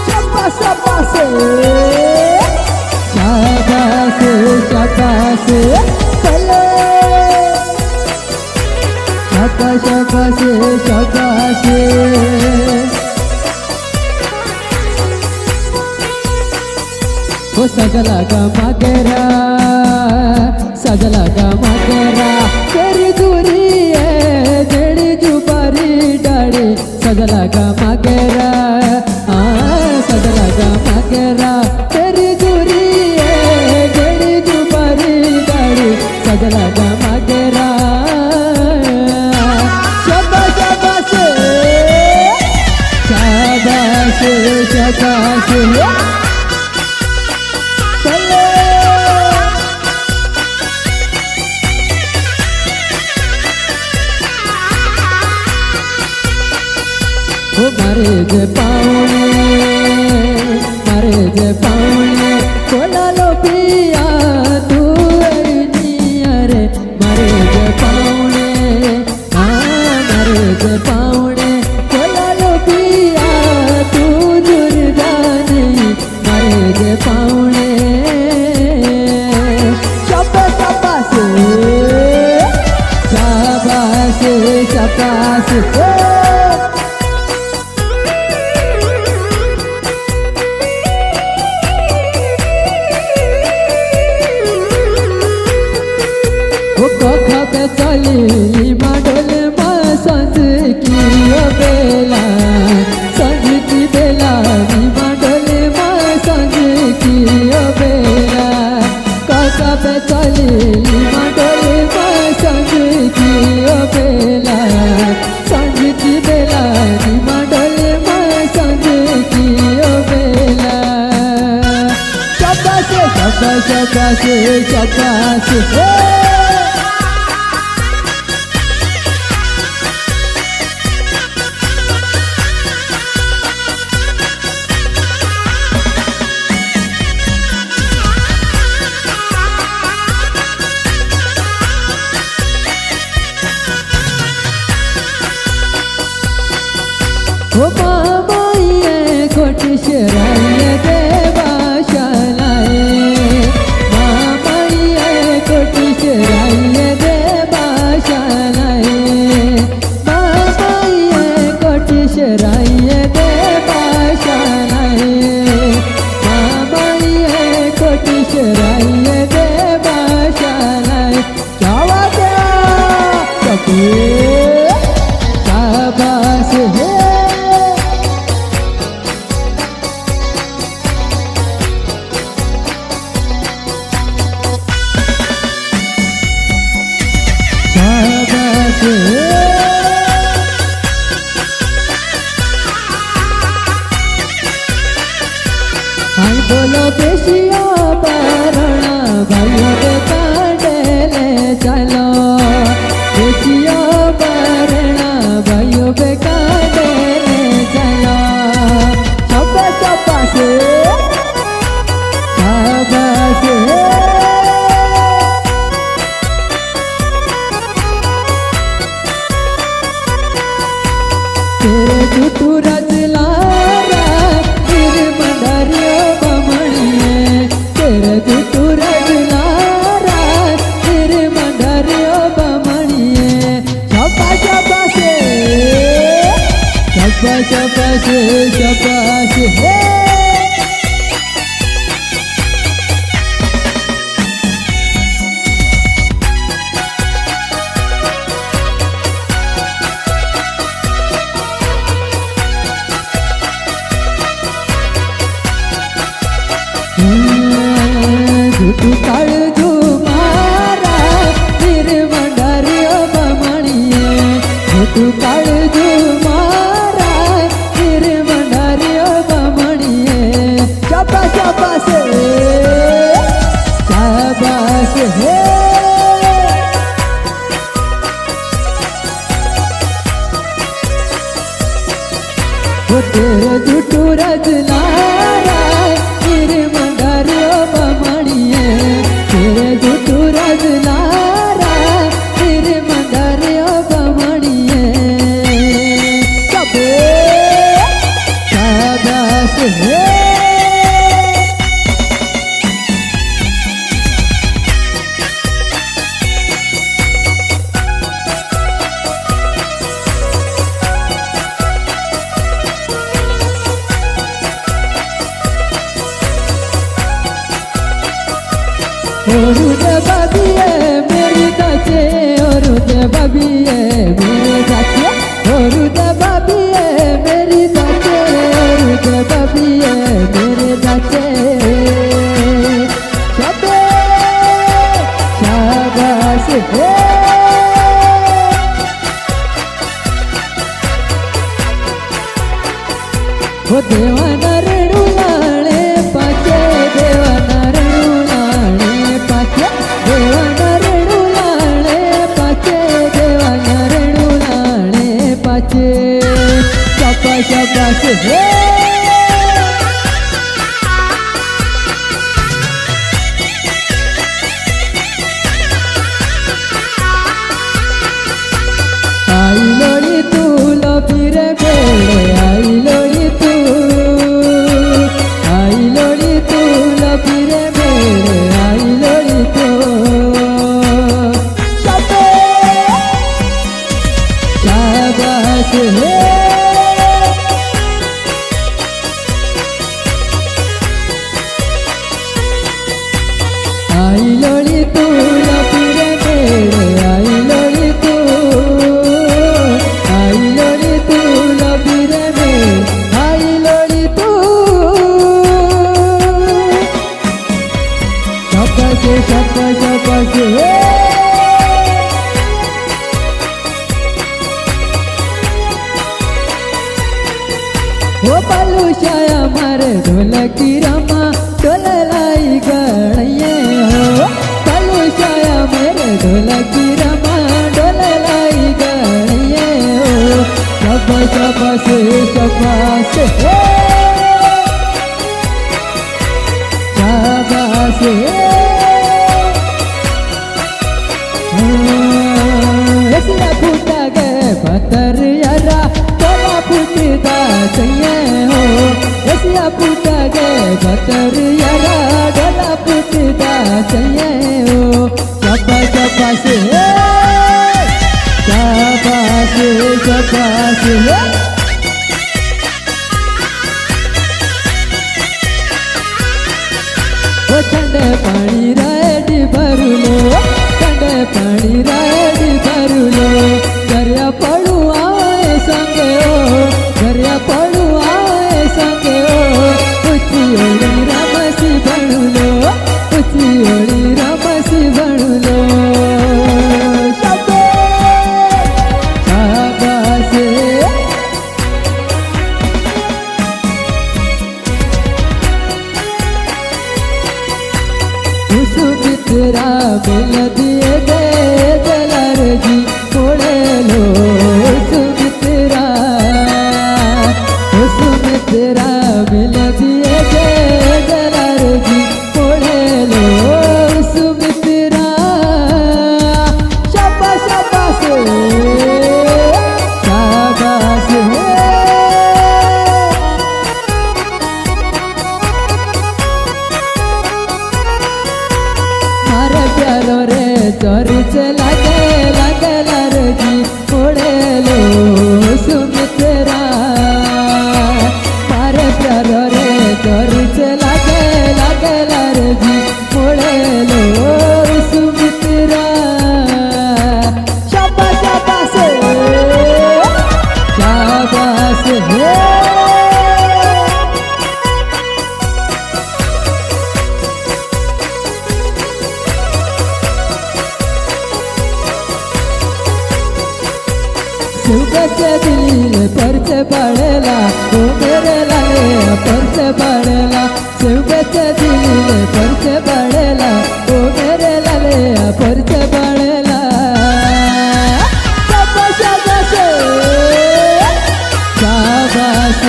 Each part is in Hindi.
शाबाश शाबाश चलो शाबाश शाबाश शाबाश वो सजला का मगरा तेरी दूरी है जड़ी जुबारी डाड़ी सजला का मगरा सजला का मगरा तेरी दूरी है जड़ी जुबारी डाड़ी सजला का मगरा शाबाश शाबाश शाबाश शाबाश मारे जे पाउने कोला लो पिया तू अरे मारे जे पाउने कोला लो पिया तू दुर्गानी मारे जे पाउने शाबाश शाबाश शाबाश चली माडोल माँ संज की बेला संज की बेला माडोल माँ संज की बेला काका पे चली माडोल माँ संज की बेला संज की बेला माडोल माँ संज की बेला शाबाश शाबाश शाबाश शाबाश ओ मामाये कोटिश राय देवा शालाए मामाये कोटिश राय देवा शालाए मामाये कोटिश राय देवा शालाए मामाये कोटिश राय देवा शालाए जावा दे शाबाश है बोलो बेसिया बारणा भाइयों के कांडेले चलो बेसिया बारणा भाइयों के कांडेले चलो शाबाश शाबाश शाबाश तेरे टूटू रजला शाबाश शाबाश है झूठू काळजू मारा निर्मंडारियो बमणिये झूठू काळजू शाबाश शाबाश है वो तेरे झूठू रजला मंडारियो बमणिये तेरे झूठू रजला मंडारियो बमणिये और बाबी है मेरी दाचे और बाबी है मेरे दाचे और बाबी है मेरी दाचे और बाबी है मेरे दाचे शाबाश है वो देवाना रेणू लाणे पाचे देवाना रेणू लाणे पाचे देवाना रेणू लाणे पाचे देवाना रेणू लाणे पाचे शाबाश शाबाश हे आई लोड़ी तू लबी रे बेड़े आई लोड़ी तू लबी रे बेड़े आई लोड़ी तू शाबाश है आई लोड़ी तू लबी रे बेड़े आई लोड़ी तू लबी रे बेड़े आई लोड़ी तू शाबाश शाबाश शाबाश वो बालूशाया मारे ढोलकी रामा ढोलाई गणिये हो बालूशाया मेरे ढोलकी रामा ढोलाई गणिये हो शाबाश शाबाश शाबाश शाबाश ऐसा फूटा गए पत्थर यारा डोला फूटता सैये हो ऐसा फूटा गए पत्थर यारा डोला फूटता सैये हो शाबाश शाबाश शाबाश शाबाश वो ठंडे पानी रेडी भरू लो ठंडे पानी रेडी भरू लो दरिया पड़ू आए संगे हो दरिया पड़ू आए संगे हो ऊंची ओड़ी रामसी बनू लो ऊंची ओड़ी रामसी बनू लो शाबाश सुमित्रा मिल दिए दे दलार जी मोड़े लो सुमित्रा मिल दिए दे दलार जी मोड़े लो सुमित्रा शाबाश शाबाश शाबाश मारे प्यारो रे चोरी से लगे लर जी मोड़े लो सुमित्रा मारे प्यारो रे चोरी से लगे लर जी मोड़े लो सुमित्रा शाबाश शाबाश शाबाश है सुबह दिल पर से पड़ेला वो मेरे लाले पर से पड़ेला सुबह दिल पर से पड़ेला वो मेरे लाले पर से पड़ेला शाबाश शाबाश शाबाश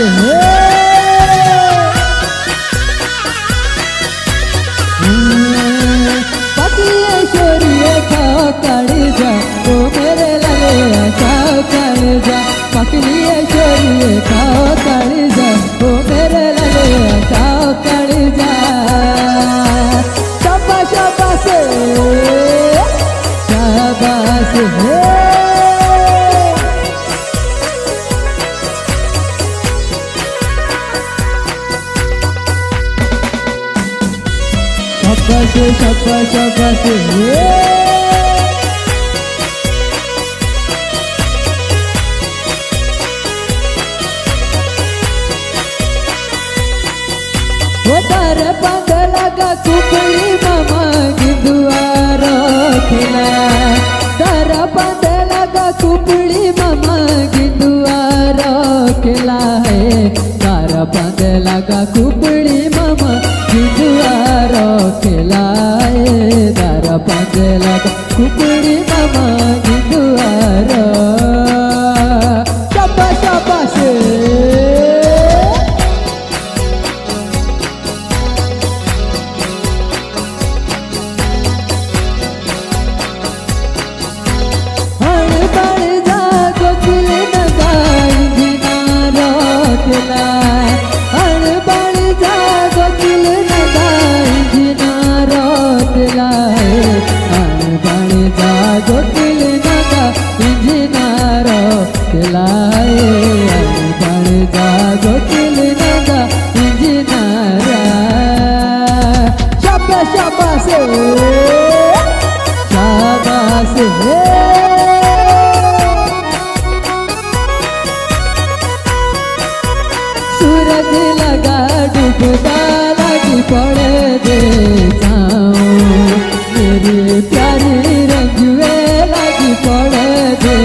पकड़िए छोरिए खाओ काढ़ी जा वो मेरे लाले खाओ काढ़ी जा पकड़िए छोरिए खाओ काढ़ी जा वो मेरे लाले खाओ काढ़ी जा शाबाश शाबाश शाबाश शाबाश शाबाश शाबाश तारे पंग लगा कुपड़ी मामा गिंदुआर खेला तारा पंग लगा कुपड़ी मामा गिंदुआर खेला है तारा पंग लगा कुपड़ी मामा गिंदुआर खेला है तारा पंग लगा कुपड़ी मामा गिंदुआर शाबाश शाबाश सूरज लगा डूबता लगी पड़े दे जाऊं मेरी प्यारी रंजुए लगी पड़े दे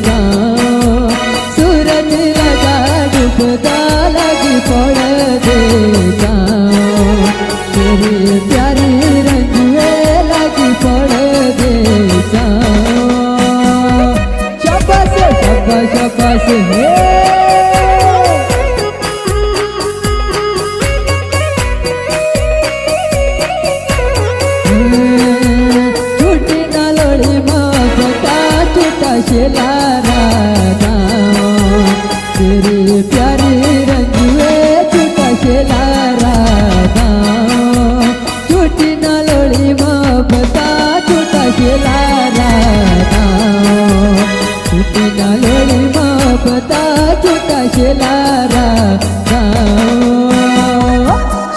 जाऊं सूरज लगा डूबता लगी पड़े दे जाऊं मेरी प्यारी रंजुए लगी पड़े दे जाऊं शाबाश शाबाश शाबाश है शेला राधा तेरी प्यारी रंजुए छूटा शेला राधा छूटी न लोड़ी मोहब्बता छूटा शेला राधा छूटी न लोड़ी मोहब्बता छूटा शेला राधा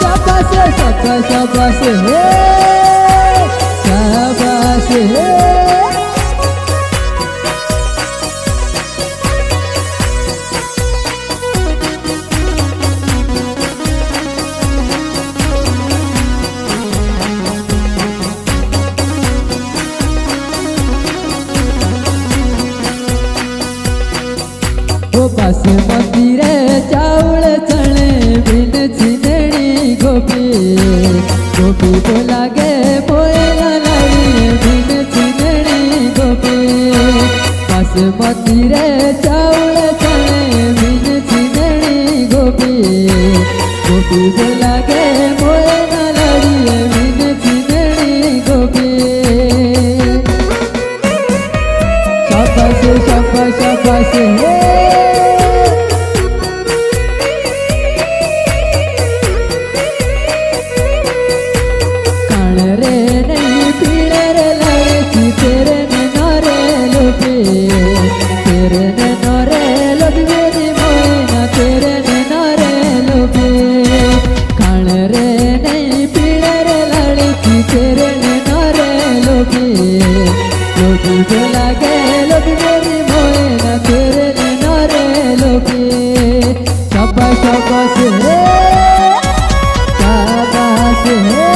शाबाश शाबाश शाबाश है शाबाश है बासमती रे चावल चने बिन छिनड़ी गोपी गोपी बोला गे बोला लड़ी बिन छिनड़ी गोपी बासमती रे चावल चने बिन छिनड़ी गोपी गोपी बोला गे बोला लड़ी बिन छिनड़ी गोपी शाबाश शाबाश शाबाश है शाबाश है शाबाश है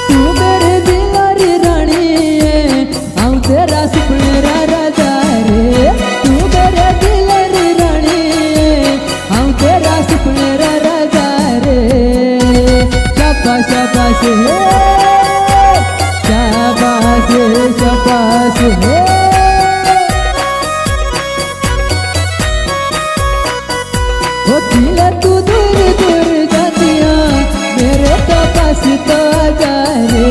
तू मेरे दिल री रानी है आऊं तेरा सुपनेरा राजा रे शाबाश है शाबाश शाबाश है वो दिल तू दूर दूर जातिया मेरे तो पास तो आजा रे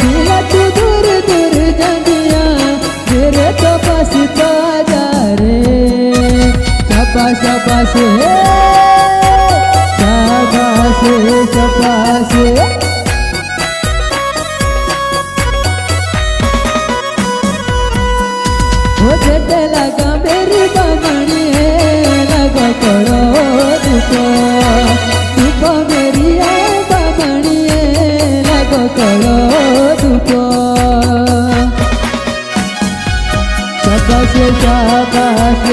दिल तू दूर दूर जातिया मेरे तो पास तो आजा रे शाबाश शाबाश है शाबाश शाबाश वो जेटे लगा मेरी बामणी लगा करो दुखो दुखो मेरी बामणी लगा करो दुखो शाबाश शाबाश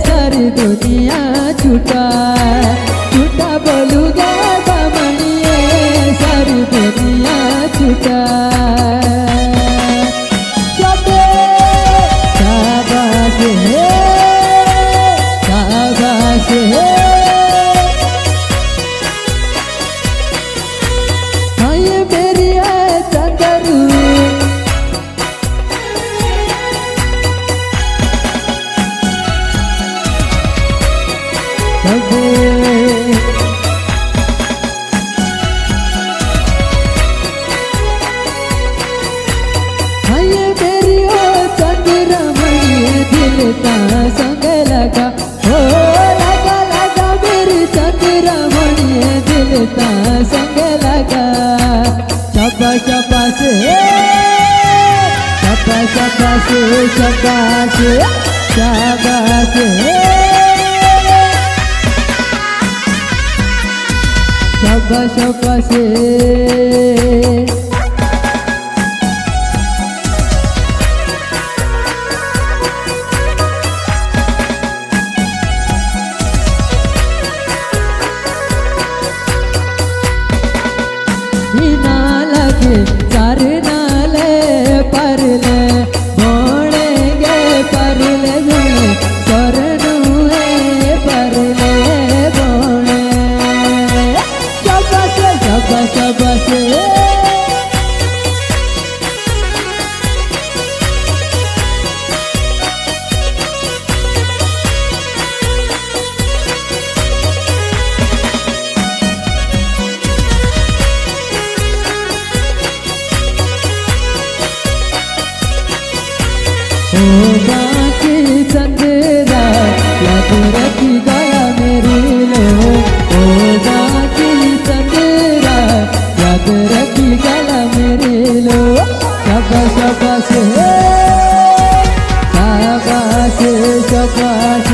सारी दुनिया छूटा छूटा बोलूगा बामणिए सारी दुनिया छूटा शाबाश है शाबाश है हाँ ये मेरी है चंदरू संग लगा हो लगा लगा मेरी चंद्रमणि दिल ता संग लगा शबा शबा से शबा शबा से शबा से शबा से शबा शबा से चार नाले परले भोड़ेंगे परले जुड़े सरनुए परले भोड़े शाबाश शाबाश शाबाश बाकी चंद्रा याद रखी गया मेरी लो ओ बाकी चंद्रा याद रखी गया मेरी लो शाबाश शाबाश शाबाश शाबाश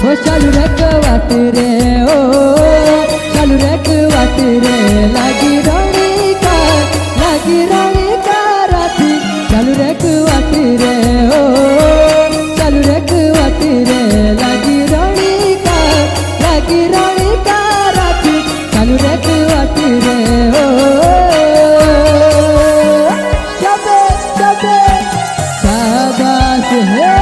हो चालू रखवात रे ओ चालू रखवात रे लागी रानी का राती चालू रखवात रे ओ चालू रखवात रे लागी रानी का राती चालू रखवात रे ओ शाबाश शाबाश शाबाश है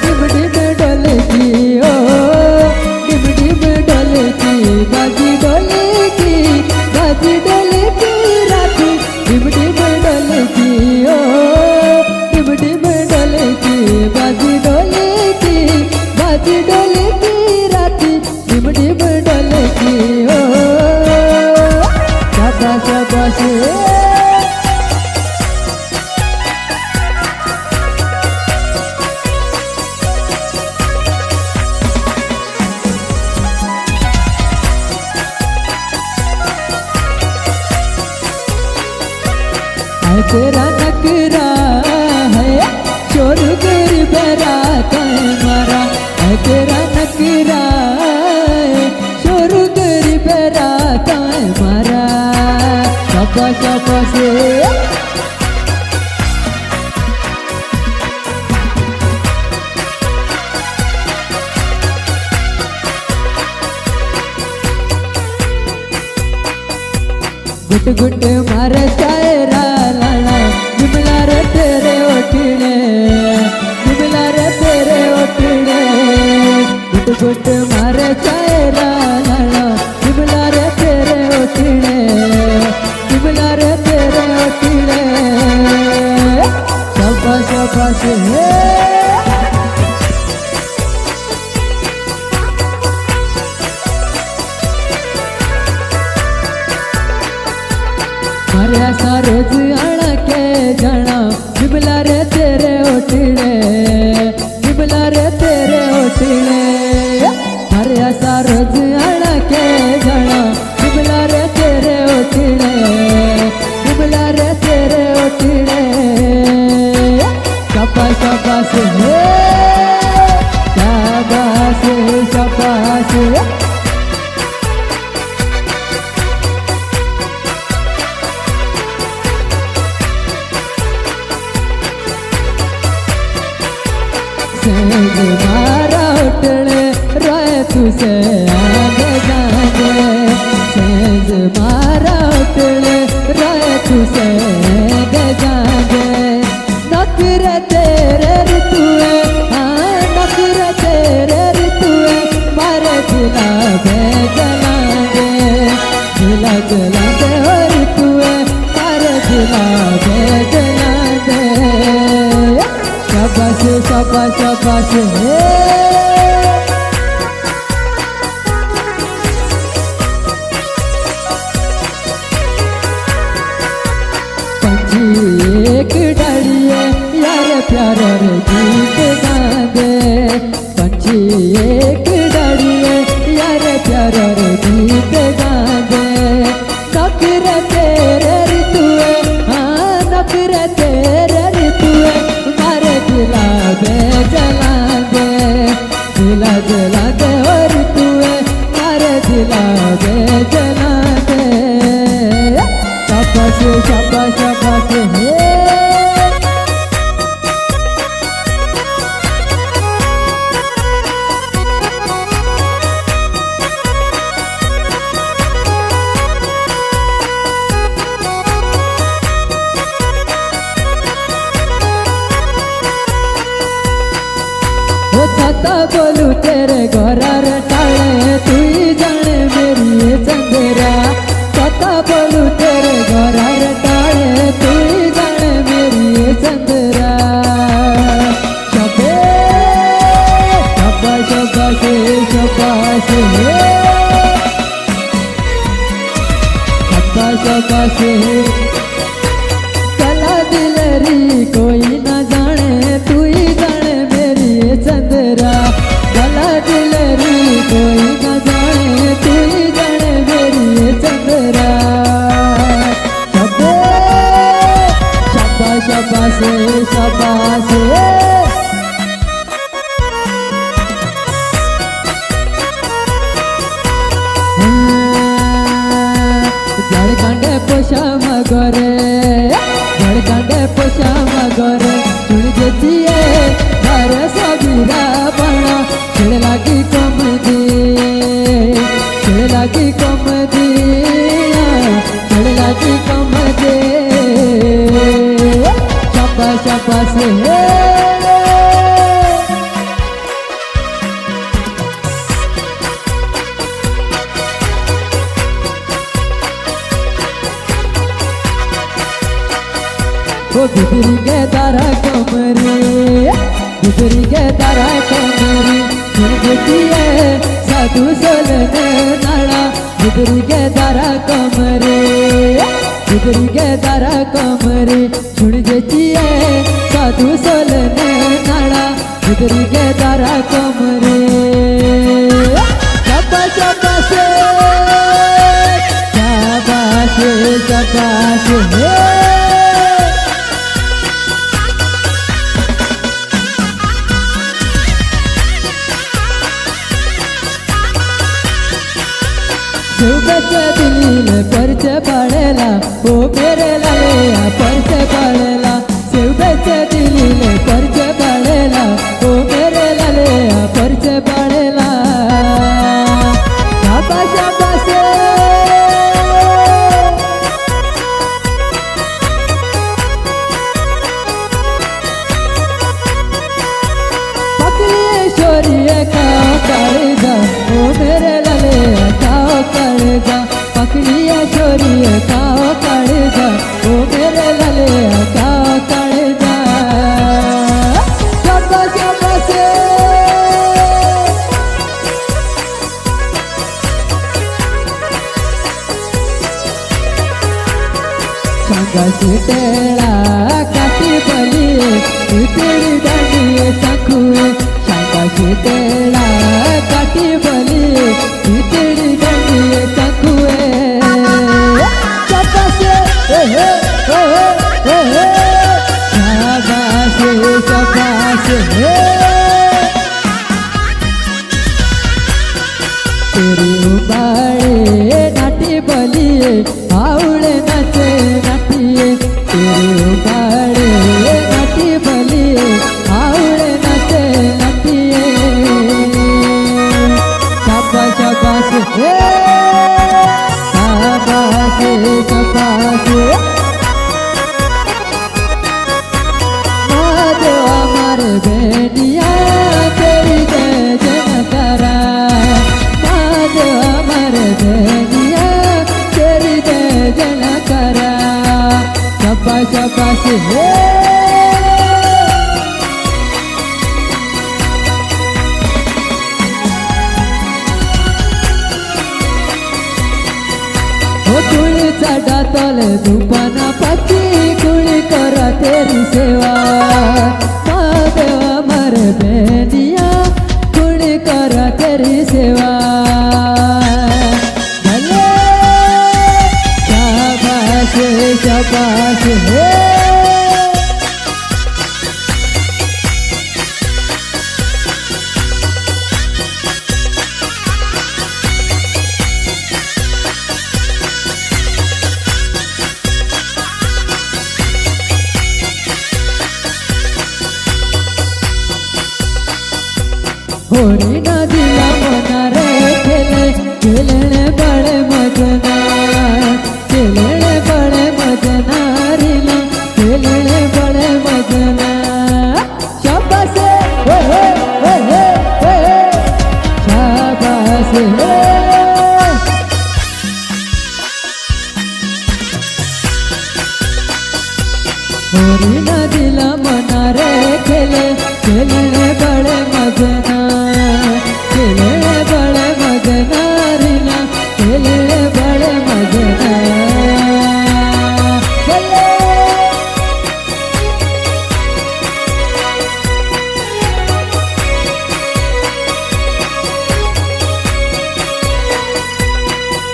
डिम डिम डोलकी ओ डिम डिम डोलकी बाजी डोलकी राती डिम डिम डोलकी ओ डिम डिम डोलकी बाजी डोलकी राती डिम डिम डोलकी ओ शाबाश शाबाश तेरा नकरा है चोर गरीब रात मारा है तेरा नकरा है चोर गरीब रात मारा शाबाश शाबाश गुट गुट मारे शायरा लाला जुमला रे तेरे ओठने जुमला रे तेरे ओठने गुट गुट मारे शायरा लाला मारे ऐसा रोज आना के जाना बिमला रे तेरे ओटले बिमला रे तेरे ओटले मारे ऐसा रोज आना के जाना बिमला रे तेरे ओटले बिमला रे तेरे ओटले शाबाश शाबाश हे शाबाश शाबाश सेज मारा उठले रोए तुसे आगे जागे सेज मारा उठले रोए तुसे आगे जागे नखरे तेरे ऋतुए हाँ नखरे तेरे ऋतुए मारे दिला जलागे हो ऋतुए मारे दिला जलागे शाबाश शाबाश शाबाश हे पंछी एक डालिए यार प्यार गीत गांदे पंछी एक डालिए यार प्यार गीत गांदे नखरे तेरे ऋतुए हाँ नखरे तेरे ऋतुए दिला जला दे और तुए मारे दिला जला दे शाबाश शाबाश शाबाश हे छता बोलू तेरे घोरार टाले तू ही जाने मेरी चंदेरा छता बोलू तेरे घोरार टाले तू ही जाने मेरी चंदेरा शाबाश शाबाश शाबाश शाबाश शाबाश चला दिलरी कोई ना जाने तू ही जाने मेरी चंद्रा चला दिलरी कोई ना जाने तू ही जाने मेरी चंद्रा शाबाश शाबाश शाबाश जड़कांडे पोषा मगरे जड़कांडे पोषा मगरे सुन जेतिए घर सबीरा बना छिड़ लागी कमदी छिड़ लागी कमदी छिड़ लागी कमदी शाबाश शाबाश हे वो बिगड़ी के तारा कमरे बिगड़ी के तारा कमरे सुन देती है साधु सोलने नाड़ा बिगड़ी के तारा कमरे बिगड़ी के तारा कमरे सुन देती है साधु सोलने नाड़ा बिगड़ी के तारा कमरे शाबाश शाबाश शाबाश शाबाश हे बच्चे दिल परचे पड़ेला वो मेरे लाले परचे पड़ेला शिव बच्चे दिल परचे पड़ेला वो मेरे लाले परचे पड़ेला शाबाश शाबाश पकड़िए शोरिए का कालेजा वो मेरे लाले काओ कालेजा पकड़िए शोरिए काओ कालेजा वो मेरे लाले काओ कालेजा तेरा काटी बली तेरी गंदी चकुए शाबाश शाबाश तेरी उबाड़े नाटी बलिए आवड़े नाचे नाटिए तेरी उबाड़े नाटी बलिए आवड़े नाचे नाटिए शाबाश शाबाश शाबाश शाबाश माधो हमारे बेनिया तेरी जय जन करा माधो हमारे बेनिया तेरी जय जन करा शाबाश शाबाश कुळी चढा तले दुपाना पची कुळी करा तेरी सेवा महादेव हमारे बेनिया कुळी करा तेरी सेवा भले शाबाश शाबाश होरी नदीला मना रे खेले खेलने बड़े मजना खेलने बड़े मजना रीला खेलने बड़े मजना शाबाश शाबाश होरी नदीला मना रे खेले खेलने बड़े मजना खेलने बड़े मजना रीला खेलने बड़े मजना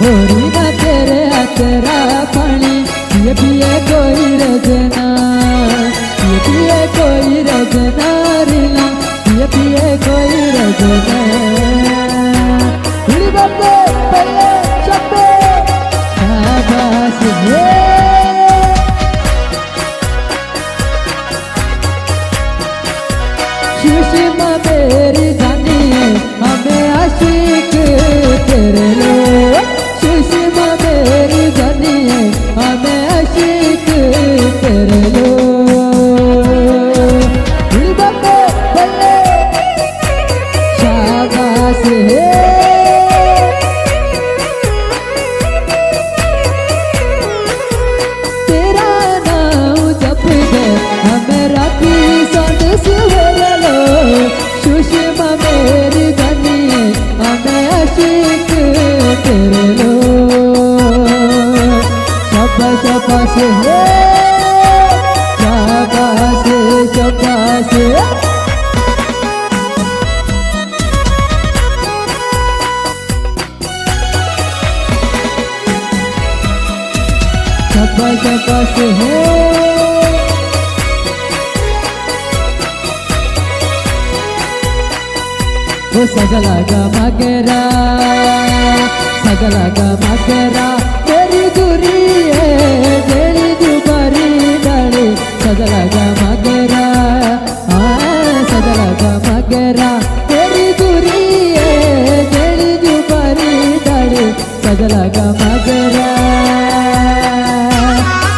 होरी ना तेरे तेरा पानी ये पिए कोई रजना ये पिए कोई रजना रीला ये पिए कोई रजना उड़ी बम्बे पल्ले चप्पे शाबाश सुषमा मेरी जानी हमें आशिक तेरे लो सुषमा मेरी जानी हमें आशिक तेरे लो उड़ी बम्बे पल्ले शाबाश तेरा नाम जप दे हमें राती सोने सवेरे लो सुषमा मेरी जानी हमें आशिक तेरे लो शाबाश शाबाश शाबाश शाबाश शाबाश शाबाश वो सजलागा मगरा तेरी दूरी है जेड़ी दुबारी डाले सजलागा मगरा सजलागा मगरा तेरी दूरी है जेड़ी दुबारी डाले सजलागा मगरा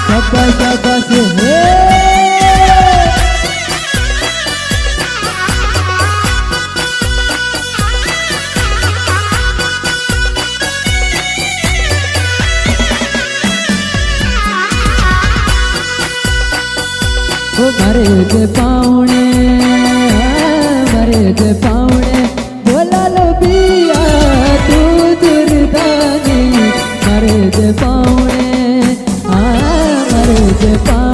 शाबाश शाबाश मरे पावणे बोला लो बिया तू दुर्दानी मरे पावणे मरे पावणे